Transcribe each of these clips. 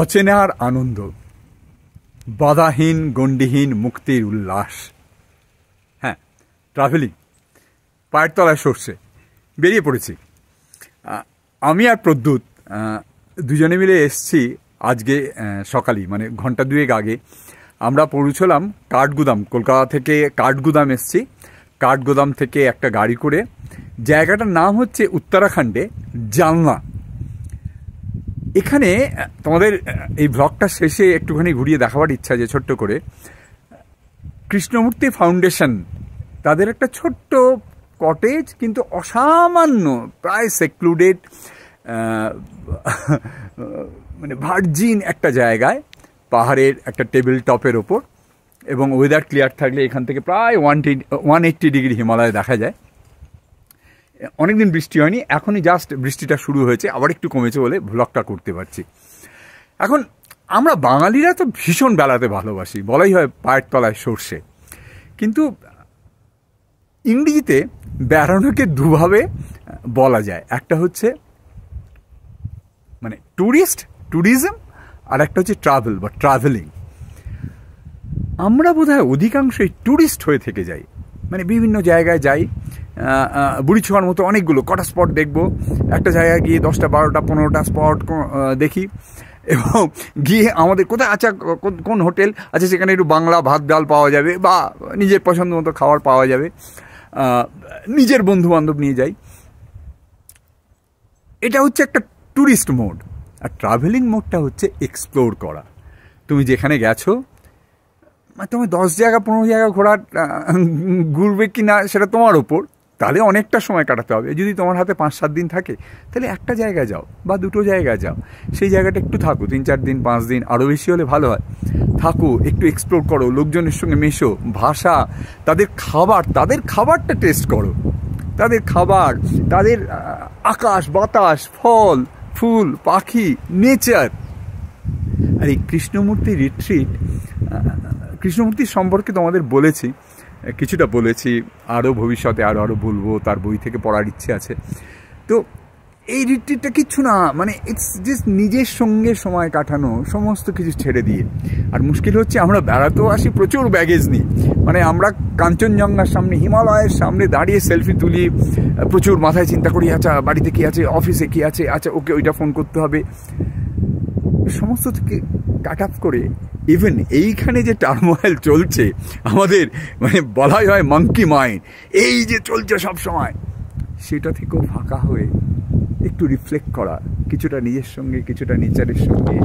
অচেনার আনন্দ, বাধাহীন গণ্ডিহীন মুক্তির উল্লাস। হ্যাঁ, ট্রাভেলিং, পায়ের তলায় সরষে, বেরিয়ে পড়েছি। আমি আর প্রদ্যুৎ দুজনে মিলে এসছি আজকে সকালেই, মানে ঘন্টা দুয়েক আগে আমরা পৌঁছলাম কাঠগুদাম। কলকাতা থেকে কাঠগুদাম এসছি। কাঠগুদাম থেকে একটা গাড়ি করে, জায়গাটার নাম হচ্ছে উত্তরাখণ্ডে জালনা। এখানে তোমাদের এই ব্লগটা শেষে একটুখানি ঘুরিয়ে দেখাবার ইচ্ছা যে ছোট্ট করে কৃষ্ণমূর্তি ফাউন্ডেশন, তাদের একটা ছোট্ট কটেজ, কিন্তু অসামান্য প্রায় সেক্লুডেড, মানে ভার্জিন একটা জায়গায়, পাহাড়ের একটা টেবিল টপের ওপর, এবং ওয়েদার ক্লিয়ার থাকলে এখান থেকে প্রায় 180 ডিগ্রি হিমালয় দেখা যায়। অনেকদিন বৃষ্টি হয়নি, এখনই জাস্ট বৃষ্টিটা শুরু হয়েছে, আবার একটু কমেছে বলে ভ্লগটা করতে পারছি। এখন আমরা বাঙালিরা তো ভীষণ বেড়াতে ভালোবাসি, বলাই হয় পায়ের তলায় সর্ষে। কিন্তু ইংরেজিতে বেড়ানোকে দুভাবে বলা যায়, একটা হচ্ছে মানে ট্যুরিজম, আর একটা হচ্ছে ট্রাভেল বা ট্রাভেলিং। আমরা বোধহয় অধিকাংশই ট্যুরিস্ট হয়ে থেকে যাই, মানে বিভিন্ন জায়গায় যাই, বুড়ি ছোঁয়ার মতো অনেকগুলো কটা স্পট দেখবো, একটা জায়গায় গিয়ে 10টা 12টা 15টা স্পট দেখি, এবং গিয়ে আমাদের কোথায় আচ্ছা কোন হোটেল আচ্ছা সেখানে একটু বাংলা ভাত ডাল পাওয়া যাবে, বা নিজের পছন্দ মতো খাবার পাওয়া যাবে, নিজের বন্ধু বান্ধব নিয়ে যাই। এটা হচ্ছে একটা ট্যুরিস্ট মোড। আর ট্রাভেলিং মোডটা হচ্ছে এক্সপ্লোর করা। তুমি যেখানে গেছো, তোমার 10 জায়গা 15 জায়গা ঘুরবে কি না সেটা তোমার ওপর, তাহলে অনেকটা সময় কাটাতে হবে। যদি তোমার হাতে 5-7 দিন থাকে, তাহলে একটা জায়গায় যাও বা দুটো জায়গায় যাও, সেই জায়গাটা একটু থাকো, 3-4 দিন 5 দিন, আরও বেশি হলে ভালো হয়। থাকো, একটু এক্সপ্লোর করো, লোকজনের সঙ্গে মেশো, ভাষা, তাদের খাবারটা টেস্ট করো, তাদের খাবার, তাদের আকাশ বাতাস, ফল ফুল, পাখি, নেচার। আর এই কৃষ্ণমূর্তি রিট্রিট, কৃষ্ণমূর্তির সম্পর্কে তোমাদের বলেছি, কিছুটা বলেছি, আরও ভবিষ্যতে আরও বলবো, তার বই থেকে পড়ার ইচ্ছে আছে। তো এই রিট্রিটটা কিচ্ছু না, মানে ইটস জাস্ট নিজের সঙ্গে সময় কাটানো, সমস্ত কিছু ছেড়ে দিয়ে। আর মুশকিল হচ্ছে আমরা বেড়াতেও আসি প্রচুর ব্যাগেজ নিই, মানে আমরা কাঞ্চনজঙ্ঘার সামনে, হিমালয়ের সামনে দাঁড়িয়ে সেলফি তুলি, প্রচুর মাথায় চিন্তা করি, আচ্ছা বাড়িতে কী আছে, অফিসে কী আছে, আচ্ছা ওকে ওইটা ফোন করতে হবে, সমস্ত থেকে কাট আপ করে ইভেন এইখানে যে টার্মোয়েল চলছে আমাদের, মানে বলাই হয় মাঙ্কি মাইন্ড, এই যে চলছে সব সময়, সেটা থেকেও ফাঁকা হয়ে একটু রিফ্লেক্ট করা, কিছুটা নিজের সঙ্গে, কিছুটা নেচারের সঙ্গে,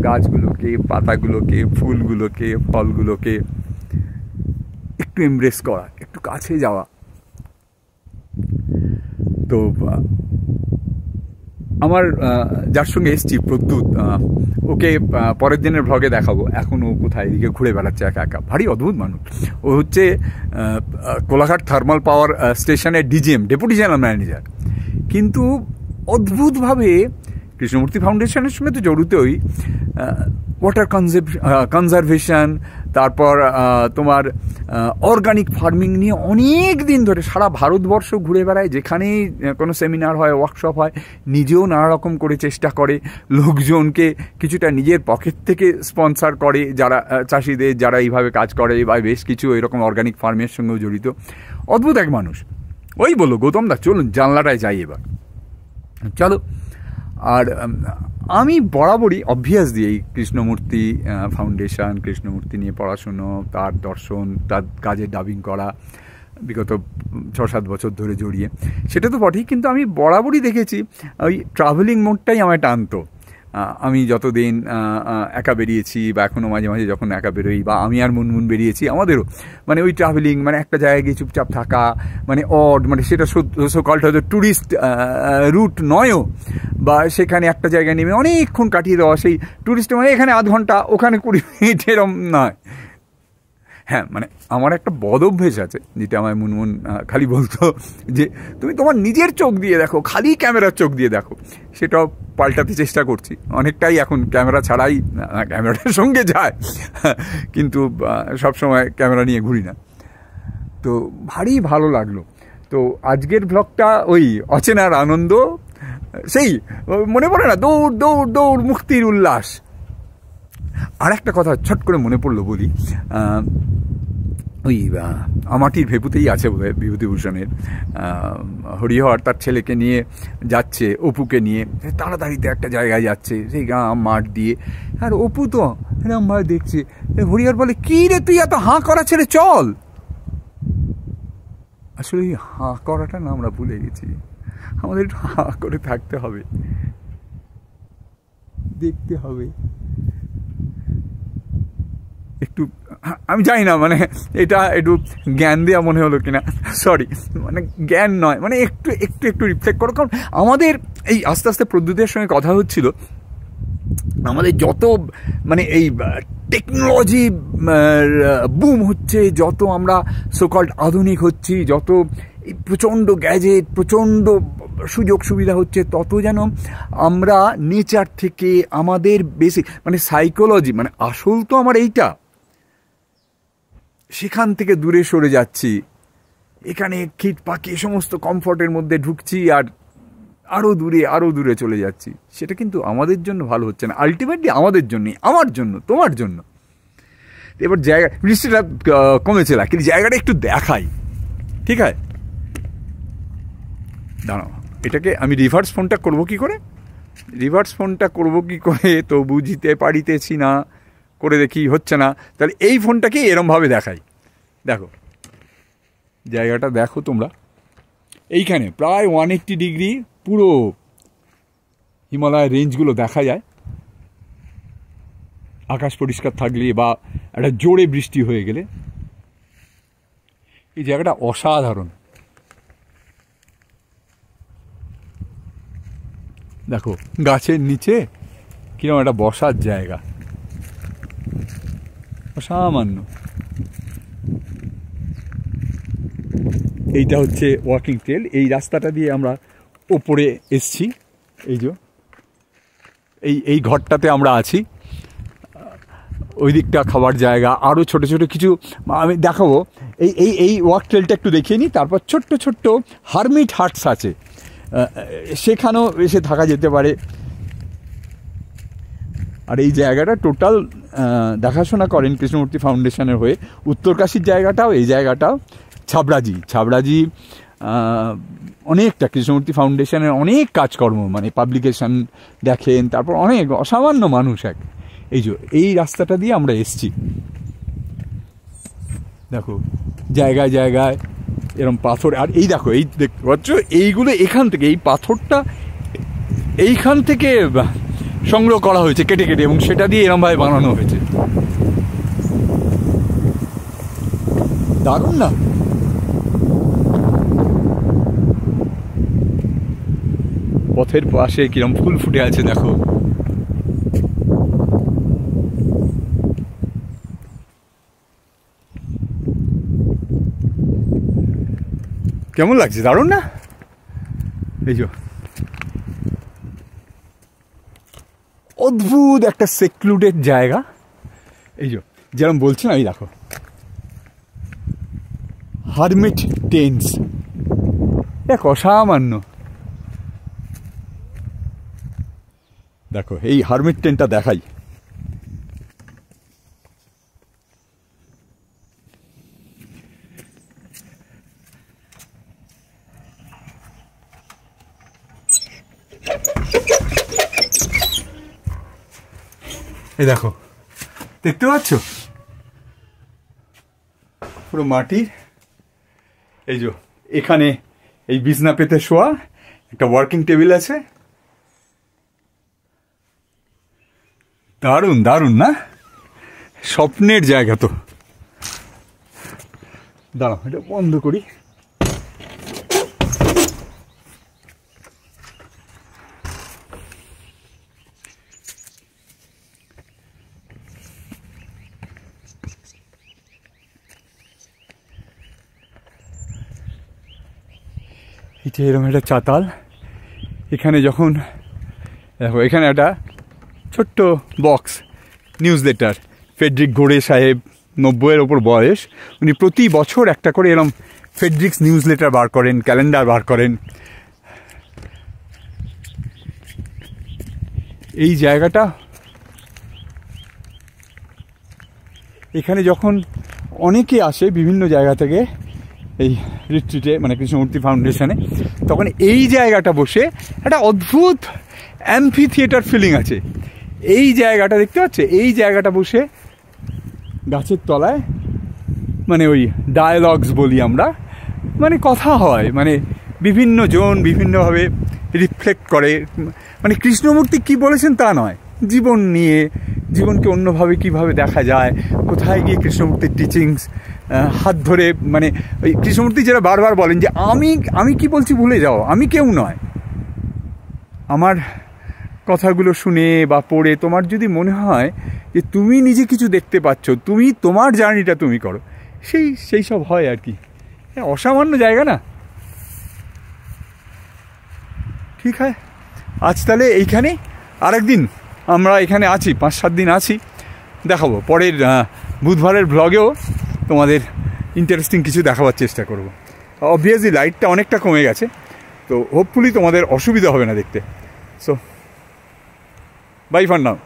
গাছগুলোকে, পাতাগুলোকে, ফুলগুলোকে, ফলগুলোকে একটু এমব্রেস করা, একটু কাছে যাওয়া। তো আমার যার সঙ্গে এসছি প্রদ্যুৎ, ওকে পরের দিনের ভ্লগে দেখাবো। এখন ও কোথায় এদিকে ঘুরে বেড়াচ্ছে একা একা, ভারী অদ্ভুত মানুষ। ও হচ্ছে কোলাঘাট থার্মাল পাওয়ার স্টেশনের ডিজিএম, ডেপুটি জেনারেল ম্যানেজার, কিন্তু অদ্ভুতভাবে কৃষ্ণমূর্তি ফাউন্ডেশনের সঙ্গে তো জড়িতই, ওয়াটার কনজারভেশন, তারপর তোমার অর্গানিক ফার্মিং নিয়ে অনেক দিন ধরে সারা ভারতবর্ষ ঘুরে বেড়ায়, যেখানেই কোনো সেমিনার হয়, ওয়ার্কশপ হয়, নিজেও নানা রকম করে চেষ্টা করে, লোকজনকে কিছুটা নিজের পকেট থেকে স্পন্সার করে, যারা চাষিদের, যারা এইভাবে কাজ করে, বা বেশ কিছু এরকম অর্গানিক ফার্মের সঙ্গেও জড়িত। অদ্ভুত এক মানুষ। ওই বলো গৌতম দা, চলুন জানলাটায় যাই এবার, চলো। আর আমি বরাবরই অভ্যাস দিই এই কৃষ্ণমূর্তি ফাউন্ডেশন, কৃষ্ণমূর্তি নিয়ে পড়াশুনো, তার দর্শন, তার কাজে ডাবিং করা, বিগত 6-7 বছর ধরে জড়িয়ে, সেটা তো বটেই, কিন্তু আমি বরাবরই দেখেছি ওই ট্রাভেলিং মোডটাই আমায় টানতো। আমি যতদিন একা বেরিয়েছি, বা এখনও মাঝে মাঝে যখন একা বেরোই, বা আমি আর মুনমুন বেরিয়েছি, আমাদেরও মানে ওই ট্রাভেলিং, মানে একটা জায়গায় গিয়ে চুপচাপ থাকা, মানে মানে সেটা সোকল্ড হয়তো ট্যুরিস্ট রুট নয়ও, বা সেখানে একটা জায়গায় নেমে অনেকক্ষণ কাটিয়ে দেওয়া, সেই ট্যুরিস্ট মানে এখানে আধ ঘন্টা, ওখানে 20 মিনিট, এরম নয়। হ্যাঁ, মানে আমার একটা বদ অভ্যেস আছে, যেটা আমায় মুনমুন খালি বলতো যে তুমি তোমার নিজের চোখ দিয়ে দেখো, খালি ক্যামেরার চোখ দিয়ে দেখো। সেটাও পাল্টাতে চেষ্টা করছি অনেকটাই, এখন ক্যামেরা ছাড়াই, ক্যামেরাটার সঙ্গে যায়, কিন্তু সবসময় ক্যামেরা নিয়ে ঘুরি না। তো ভারী ভালো লাগলো। তো আজকের ব্লগটা ওই অচেনার আনন্দ, সেই মনে পড়ে না, দৌড় দৌড় দৌড়, মুক্তির উল্লাস। আর একটা কথা ছট করে মনে পড়লো বলি, ওই আমাটির ভেপুতেই আছে বোধহয় বিভূতিভূষণের, হরিহর তার ছেলেকে নিয়ে যাচ্ছে, অপুকে নিয়ে তাড়াতাড়িতে একটা জায়গায় যাচ্ছে, সেই মাঠ দিয়ে, আর অপু তো এরকমভাবে দেখছে, হরিহর বলে কি রে তুই এত হাঁ করা ছেড়ে চল। আসলে এই হাঁ করাটা না আমরা ভুলে গেছি, আমাদের একটু হাঁ করে থাকতে হবে, দেখতে হবে একটু। আমি জানি না মানে এটা একটু জ্ঞান দেওয়া মনে হলো কিনা, সরি, মানে জ্ঞান নয়, মানে একটু একটু একটু রিফ্লেক্ট করো। কারণ আমাদের এই আস্তে আস্তে প্রদ্যুতের সঙ্গে কথা হচ্ছিল, আমাদের যত মানে এই টেকনোলজি বুম হচ্ছে, যত আমরা সোকল্ড আধুনিক হচ্ছি, যত প্রচণ্ড গ্যাজেট, প্রচণ্ড সুযোগ সুবিধা হচ্ছে, তত যেন আমরা নেচার থেকে আমাদের বেসিক মানে সাইকোলজি, মানে আসল তো আমার এইটা, সেখান থেকে দূরে সরে যাচ্ছি। এখানে খিট পাকি সমস্ত কমফর্টের মধ্যে ঢুকছি, আর আরও দূরে চলে যাচ্ছি। সেটা কিন্তু আমাদের জন্য ভালো হচ্ছে না, আলটিমেটলি আমাদের জন্যই, আমার জন্য, তোমার জন্য। এবার জায়গা, বৃষ্টিটা কমেছে না, কিন্তু জায়গাটা একটু দেখাই, ঠিক আছে? দাঁড়াও, এটাকে আমি রিভার্স ফোনটা করবো কি করে, তো বুঝিতে পারিতেছি না, করে দেখি হচ্ছে না। তাহলে এই ফোনটাকে এরমভাবে দেখাই, দেখো জায়গাটা দেখো তোমরা, এইখানে প্রায় 180 ডিগ্রি পুরো হিমালয় রেঞ্জগুলো দেখা যায়, আকাশ পরিষ্কার থাকলে বা একটা জোরে বৃষ্টি হয়ে গেলে। এই জায়গাটা অসাধারণ, দেখো গাছের নিচে কিরকম একটা বসার জায়গা, অসামান্য। এইটা হচ্ছে ওয়াকিং ট্রেল, এই রাস্তাটা দিয়ে আমরা ওপরে এসছি, এই যে এই ঘরটাতে আমরা আছি, ওই দিকটা খাবার জায়গা, আরও ছোট ছোট কিছু আমি দেখাবো। এই ওয়াক ট্রেলটা একটু দেখিয়ে নিই, তারপর ছোট্ট ছোট্ট হারমিট হাটস আছে, সেখানেও এসে থাকা যেতে পারে। আর এই জায়গাটা টোটাল দেখাশোনা করেন কৃষ্ণমূর্তি ফাউন্ডেশনের হয়ে। উত্তরকাশীর জায়গাটাও, এই জায়গাটাও ছাবড়াজি অনেকটা কৃষ্ণমূর্তি ফাউন্ডেশনের অনেক কাজকর্ম, মানে পাবলিকেশন দেখেন, তারপর অনেক অসামান্য মানুষ এক। এই রাস্তাটা দিয়ে আমরা এসছি, দেখো জায়গায় জায়গায় এরকম পাথর। আর এই দেখো, এই দেখতে পাচ্ছ, এইগুলো এখান থেকে, এই পাথরটা এইখান থেকে সংগ্রহ করা হয়েছে কেটে কেটে, এবং সেটা দিয়ে এরমভাবে বানানো হয়েছে। দারুণ না? পথের পাশে কিরম ফুল ফুটে আছে দেখো, কেমন লাগছে? দারুণ না? এই যে অদ্ভুত একটা সেক্লুডেড জায়গা, এই যে যেরকম বলছি না, এই দেখো হারমিট টেন্স, এক অসামান্য। দেখো এই হারমিট টেন্টটা দেখাই, এই দেখো, দেখতে পাচ্ছ পুরো মাটির। এই যে এখানে এই বিছনা পেতে শোয়া, একটা ওয়ার্কিং টেবিল আছে, দারুণ দারুণ না? স্বপ্নের জায়গা তো। দাঁড়াও, এটা বন্ধ করি। এটা এরকম একটা চাতাল, এখানে যখন দেখো, এখানে একটা ছোট্ট বক্স, নিউজ লেটার। ফ্রেডরিক ঘোড়ে সাহেব, 90-এর ওপর বয়স, উনি প্রতি বছর একটা করে এরকম ফ্রেডরিক্স নিউজ লেটার বার করেন, ক্যালেন্ডার বার করেন। এই জায়গাটা, এখানে যখন অনেকে আসে বিভিন্ন জায়গা থেকে এই রিট্রিটে, মানে কৃষ্ণমূর্তি ফাউন্ডেশনে, তখন এই জায়গাটা বসে একটা অদ্ভুত অ্যাম্ফি থিয়েটার ফিলিং আছে। এই জায়গাটা দেখতে পাচ্ছে, এই জায়গাটা বসে গাছের তলায়, মানে ওই ডায়ালগস বলি আমরা, মানে কথা হয়, মানে বিভিন্ন জন বিভিন্নভাবে রিফ্লেক্ট করে। মানে কৃষ্ণমূর্তি কি বলেছেন তা নয়, জীবন নিয়ে, জীবনকে অন্যভাবে কিভাবে দেখা যায়, কোথায় গিয়ে কৃষ্ণমূর্তির টিচিংস হাত ধরে, মানে ওই কৃষ্ণমূর্তি যারা বারবার বলেন যে আমি কি বলছি ভুলে যাও, আমি কেউ নয়, আমার কথাগুলো শুনে বা পড়ে তোমার যদি মনে হয় যে তুমি নিজে কিছু দেখতে পাচ্ছ, তুমি তোমার জার্নিটা তুমি করো, সেই সব হয় আর কি। অসামান্য জায়গা না? ঠিক হয়। আজ তাহলে এইখানে, আরেকদিন আমরা এখানে আছি, 5-7 দিন আছি, দেখাবো পরের বুধবারের ব্লগেও তোমাদের ইন্টারেস্টিং কিছু দেখাবার চেষ্টা করব। অবভিয়াসলি লাইটটা অনেকটা কমে গেছে, তো হোপফুলি তোমাদের অসুবিধা হবে না দেখতে। So bye for now.